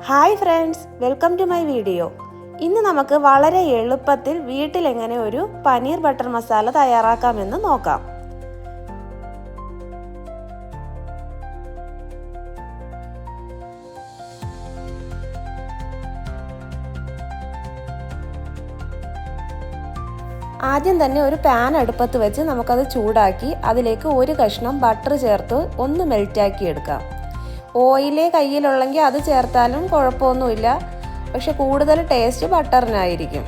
Hi friends, welcome to my video. ഇന്ന് നമുക്ക് വളരെ എളുപ്പത്തിൽ വീട്ടിൽ എങ്ങനെ ഒരു പനീർ ബട്ടർ മസാല തയ്യാറാക്കാമെന്ന് നോക്കാം. ആദ്യം തന്നെ ഒരു പാൻ അടുപ്പത്ത് വെച്ച് നമുക്കത് ചൂടാക്കി അതിലേക്ക് ഒരു കഷ്ണം ബട്ടർ ചേർത്ത് ഒന്ന് മെൽറ്റാക്കി എടുക്കാം. ഓയിലേ കയ്യിലുള്ളെങ്കിൽ അത് ചേർത്താലും കുഴപ്പമൊന്നുമില്ല, പക്ഷെ കൂടുതൽ ടേസ്റ്റ് ബട്ടറിനായിരിക്കും.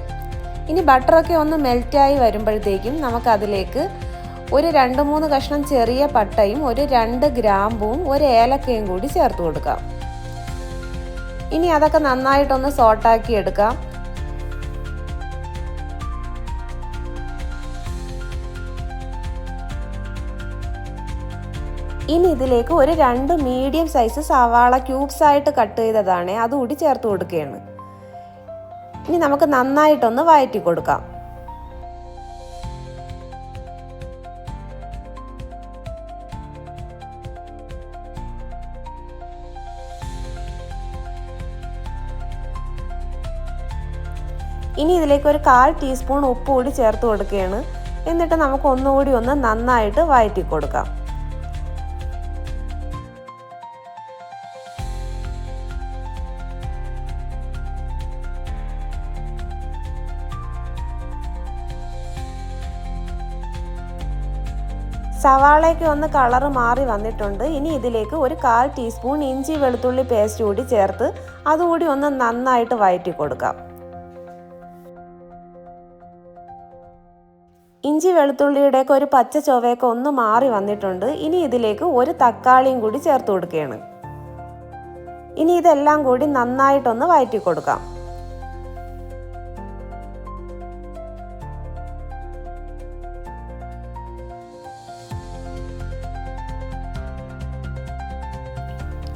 ഇനി ബട്ടറൊക്കെ ഒന്ന് മെൽറ്റായി വരുമ്പോഴത്തേക്കും നമുക്കതിലേക്ക് ഒരു 2-3 കഷ്ണം ചെറിയ പട്ടയും ഒരു 2 ഗ്രാമ്പും ഒരു ഏലക്കയും കൂടി ചേർത്ത് കൊടുക്കാം. ഇനി അതൊക്കെ നന്നായിട്ടൊന്ന് സോട്ടാക്കി എടുക്കാം. ഇനി ഇതിലേക്ക് ഒരു 2 മീഡിയം സൈസ് സവാള ക്യൂബ്സ് ആയിട്ട് കട്ട് ചെയ്തതാണ്, അതുകൂടി ചേർത്ത് കൊടുക്കുകയാണ്. ഇനി നമുക്ക് നന്നായിട്ടൊന്ന് വഴറ്റി കൊടുക്കാം. ഇനി ഇതിലേക്ക് ഒരു 1/4 ടീസ്പൂൺ ഉപ്പ് കൂടി ചേർത്ത് കൊടുക്കുകയാണ്. എന്നിട്ട് നമുക്ക് ഒന്നുകൂടി ഒന്ന് നന്നായിട്ട് വഴറ്റി കൊടുക്കാം. സവാളയ്ക്ക് ഒന്ന് കളർ മാറി വന്നിട്ടുണ്ട്. ഇനി ഇതിലേക്ക് ഒരു 1/4 ടീസ്പൂൺ ഇഞ്ചി വെളുത്തുള്ളി പേസ്റ്റ് കൂടി ചേർത്ത് അതുകൂടി ഒന്ന് നന്നായിട്ട് വഴറ്റി കൊടുക്കാം. ഇഞ്ചി വെളുത്തുള്ളിയുടെയൊക്കെ ഒരു പച്ച ചൊവയൊക്കെ ഒന്ന് മാറി വന്നിട്ടുണ്ട്. ഇനി ഇതിലേക്ക് ഒരു തക്കാളിയും കൂടി ചേർത്ത് കൊടുക്കുകയാണ്. ഇനി ഇതെല്ലാം കൂടി നന്നായിട്ടൊന്ന് വഴറ്റി കൊടുക്കാം.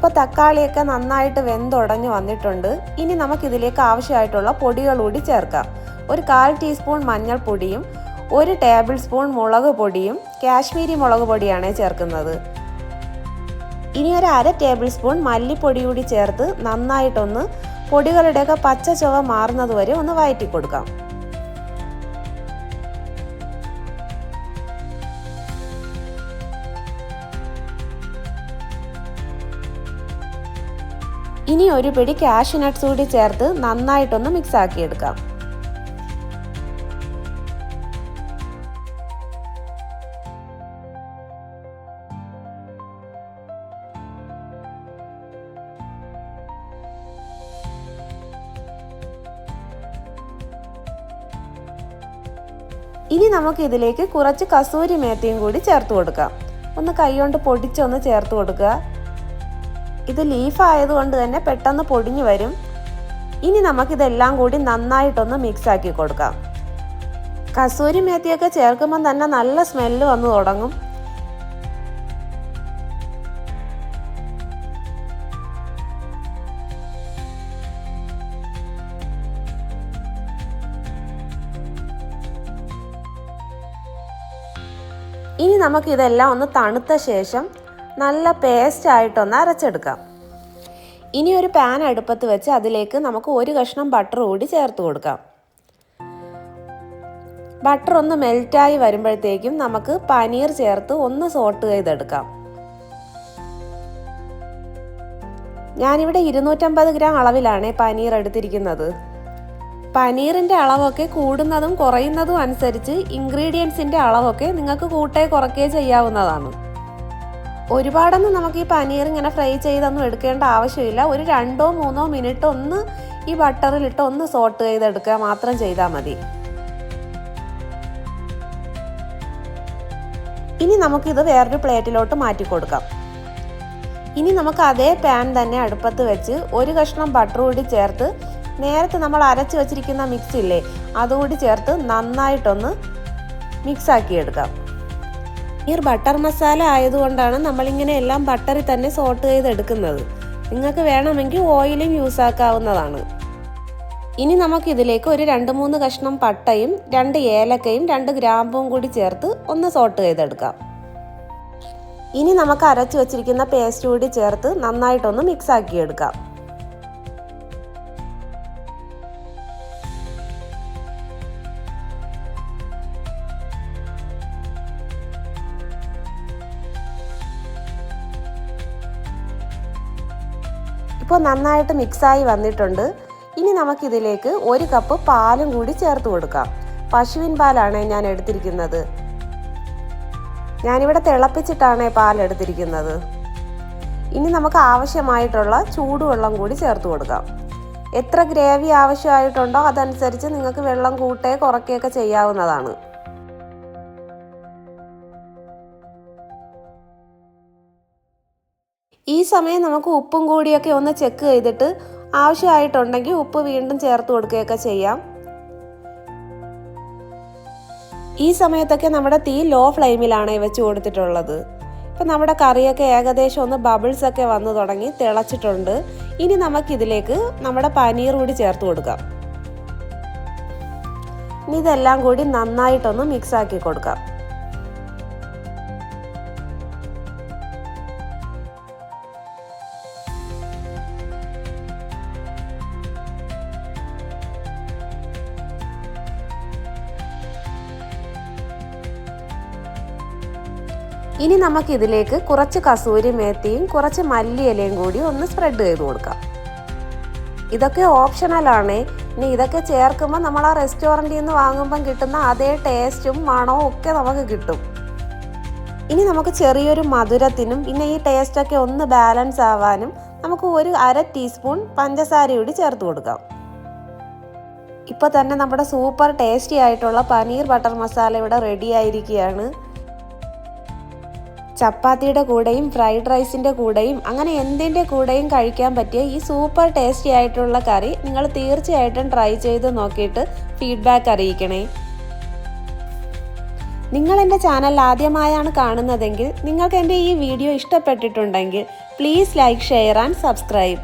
ഇപ്പോൾ തക്കാളിയൊക്കെ നന്നായിട്ട് വെന്തുടഞ്ഞ് വന്നിട്ടുണ്ട്. ഇനി നമുക്കിതിലേക്ക് ആവശ്യമായിട്ടുള്ള പൊടികൾ കൂടി ചേർക്കാം. ഒരു 1/4 ടീസ്പൂൺ മഞ്ഞൾപ്പൊടിയും 1 ടേബിൾ സ്പൂൺ മുളക് പൊടിയും കാശ്മീരി മുളക് പൊടിയാണ് ചേർക്കുന്നത്. ഇനി ഒരു 1/2 ടേബിൾ സ്പൂൺ മല്ലിപ്പൊടി കൂടി ചേർത്ത് നന്നായിട്ടൊന്ന് പൊടികളുടെയൊക്കെ പച്ച ചുവ മാറുന്നത് വരെ ഒന്ന് വഴറ്റി കൊടുക്കാം. ഇനി ഒരു പിടി കാഷ്യൂ നട്ട്സ് കൂടി ചേർത്ത് നന്നായിട്ടൊന്ന് മിക്സ് ആക്കി എടുക്കാം. ഇനി നമുക്ക് ഇതിലേക്ക് കുറച്ച് കസൂരി മേത്തിയും കൂടി ചേർത്ത് കൊടുക്കാം. ഒന്ന് കൈകൊണ്ട് പൊടിച്ചൊന്ന് ചേർത്ത് കൊടുക്കുക. ഇത് ലീഫ് ആയതുകൊണ്ട് തന്നെ പെട്ടെന്ന് പൊടിഞ്ഞു വരും. ഇനി നമുക്കിതെല്ലാം കൂടി നന്നായിട്ടൊന്ന് മിക്സ് ആക്കി കൊടുക്കാം. കസൂരി മേത്തിയൊക്കെ ചേർക്കുമ്പോൾ തന്നെ നല്ല സ്മെല്ല് വന്നു തുടങ്ങും. ഇനി നമുക്കിതെല്ലാം ഒന്ന് തണുത്ത ശേഷം നല്ല പേസ്റ്റ് ആയിട്ടൊന്ന് അരച്ചെടുക്കാം. ഇനി ഒരു പാൻ അടുപ്പത്ത് വെച്ച് അതിലേക്ക് നമുക്ക് ഒരു കഷ്ണം ബട്ടർ കൂടി ചേർത്ത് കൊടുക്കാം. ബട്ടർ ഒന്ന് മെൽറ്റായി വരുമ്പോഴത്തേക്കും നമുക്ക് പനീർ ചേർത്ത് ഒന്ന് സോട്ട് ചെയ്തെടുക്കാം. ഞാനിവിടെ 250 ഗ്രാം അളവിലാണ് പനീർ എടുത്തിരിക്കുന്നത്. പനീറിൻ്റെ അളവൊക്കെ കൂടുന്നതും കുറയുന്നതും അനുസരിച്ച് ഇൻഗ്രീഡിയൻസിൻ്റെ അളവൊക്കെ നിങ്ങൾക്ക് കൂട്ടേ കുറയ്ക്കുകയോ ചെയ്യാവുന്നതാണ്. ഒരുപാടൊന്നും നമുക്ക് ഈ പനീർ ഇങ്ങനെ ഫ്രൈ ചെയ്തൊന്നും എടുക്കേണ്ട ആവശ്യമില്ല. ഒരു 2-3 മിനിറ്റ് ഒന്ന് ഈ ബട്ടറിലിട്ട് ഒന്ന് സോട്ട് ചെയ്തെടുക്കുക മാത്രം ചെയ്താൽ മതി. ഇനി നമുക്കിത് വേറൊരു പ്ലേറ്റിലോട്ട് മാറ്റി കൊടുക്കാം. ഇനി നമുക്ക് അതേ പാൻ തന്നെ അടുപ്പത്ത് വെച്ച് ഒരു കഷ്ണം ബട്ടർ കൂടി ചേർത്ത് നേരത്തെ നമ്മൾ അരച്ച് വെച്ചിരിക്കുന്ന മിക്സ് ഇല്ലേ, അതുകൂടി ചേർത്ത് നന്നായിട്ടൊന്ന് മിക്സാക്കി എടുക്കാം. ഈ ബട്ടർ മസാല ആയതുകൊണ്ടാണ് നമ്മളിങ്ങനെ എല്ലാം ബട്ടറിൽ തന്നെ സോട്ട് ചെയ്തെടുക്കുന്നത്. നിങ്ങൾക്ക് വേണമെങ്കിൽ ഓയിലും യൂസ് ആക്കാവുന്നതാണ്. ഇനി നമുക്കിതിലേക്ക് ഒരു 2-3 കഷ്ണം പട്ടയും 2 ഏലക്കയും 2 ഗ്രാമ്പും കൂടി ചേർത്ത് ഒന്ന് സോട്ട് ചെയ്തെടുക്കാം. ഇനി നമുക്ക് അരച്ചു വെച്ചിരിക്കുന്ന പേസ്റ്റ് കൂടി ചേർത്ത് നന്നായിട്ടൊന്ന് മിക്സ് ആക്കി എടുക്കാം. ഇപ്പോൾ നന്നായിട്ട് മിക്സായി വന്നിട്ടുണ്ട്. ഇനി നമുക്കിതിലേക്ക് 1 കപ്പ് പാലും കൂടി ചേർത്ത് കൊടുക്കാം. പശുവിൻ പാലാണ് ഞാൻ എടുത്തിരിക്കുന്നത്. ഞാനിവിടെ തിളപ്പിച്ചിട്ടാണ് പാൽ എടുത്തിരിക്കുന്നത്. ഇനി നമുക്ക് ആവശ്യമായിട്ടുള്ള ചൂടുവെള്ളം കൂടി ചേർത്ത് കൊടുക്കാം. എത്ര ഗ്രേവി ആവശ്യമായിട്ടുണ്ടോ അതനുസരിച്ച് നിങ്ങൾക്ക് വെള്ളം കൂട്ടുകയോ കുറയ്ക്കുകയൊക്കെ ചെയ്യാവുന്നതാണ്. ഈ സമയം നമുക്ക് ഉപ്പും കൂടിയൊക്കെ ഒന്ന് ചെക്ക് ചെയ്തിട്ട് ആവശ്യമായിട്ടുണ്ടെങ്കിൽ ഉപ്പ് വീണ്ടും ചേർത്ത് കൊടുക്കുകയൊക്കെ ചെയ്യാം. ഈ സമയത്തൊക്കെ നമ്മുടെ തീ ലോ ഫ്ലെയിമിലാണ് വെച്ച് കൊടുത്തിട്ടുള്ളത്. ഇപ്പം നമ്മുടെ കറിയൊക്കെ ഏകദേശം ഒന്ന് ബബിൾസ് ഒക്കെ വന്നു തുടങ്ങി തിളച്ചിട്ടുണ്ട്. ഇനി നമുക്കിതിലേക്ക് നമ്മുടെ പനീർ കൂടി ചേർത്ത് കൊടുക്കാം. ഇനി ഇതെല്ലാം കൂടി നന്നായിട്ടൊന്ന് മിക്സ് ആക്കി കൊടുക്കാം. ഇനി നമുക്കിതിലേക്ക് കുറച്ച് കസൂരി മേത്തിയും കുറച്ച് മല്ലിയിലയും കൂടി ഒന്ന് സ്പ്രെഡ് ചെയ്ത് കൊടുക്കാം. ഇതൊക്കെ ഓപ്ഷണലാണ്. ഇനി ഇതൊക്കെ ചേർക്കുമ്പോൾ നമ്മൾ ആ റെസ്റ്റോറൻറ്റിൽ നിന്ന് വാങ്ങുമ്പം കിട്ടുന്ന അതേ ടേസ്റ്റും മണവും ഒക്കെ നമുക്ക് കിട്ടും. ഇനി നമുക്ക് ചെറിയൊരു മധുരത്തിനും പിന്നെ ഈ ടേസ്റ്റൊക്കെ ഒന്ന് ബാലൻസ് ആവാനും നമുക്ക് 1/2 ടീസ്പൂൺ പഞ്ചസാര കൂടി ചേർത്ത് കൊടുക്കാം. ഇപ്പോൾ തന്നെ നമ്മുടെ സൂപ്പർ ടേസ്റ്റി ആയിട്ടുള്ള പനീർ ബട്ടർ മസാല ഇവിടെ റെഡി ആയിരിക്കുകയാണ്. ചപ്പാത്തിയുടെ കൂടെയും ഫ്രൈഡ് റൈസിൻ്റെ കൂടെയും അങ്ങനെ എന്തിൻ്റെ കൂടെയും കഴിക്കാൻ പറ്റിയ ഈ സൂപ്പർ ടേസ്റ്റി ആയിട്ടുള്ള കറി നിങ്ങൾ തീർച്ചയായിട്ടും ട്രൈ ചെയ്ത് നോക്കിയിട്ട് ഫീഡ്ബാക്ക് അറിയിക്കണേ. നിങ്ങൾ എൻ്റെ ചാനൽ ആദ്യമായാണ് കാണുന്നതെങ്കിൽ നിങ്ങൾക്ക് എൻ്റെ ഈ വീഡിയോ ഇഷ്ടപ്പെട്ടിട്ടുണ്ടെങ്കിൽ please like, share and subscribe.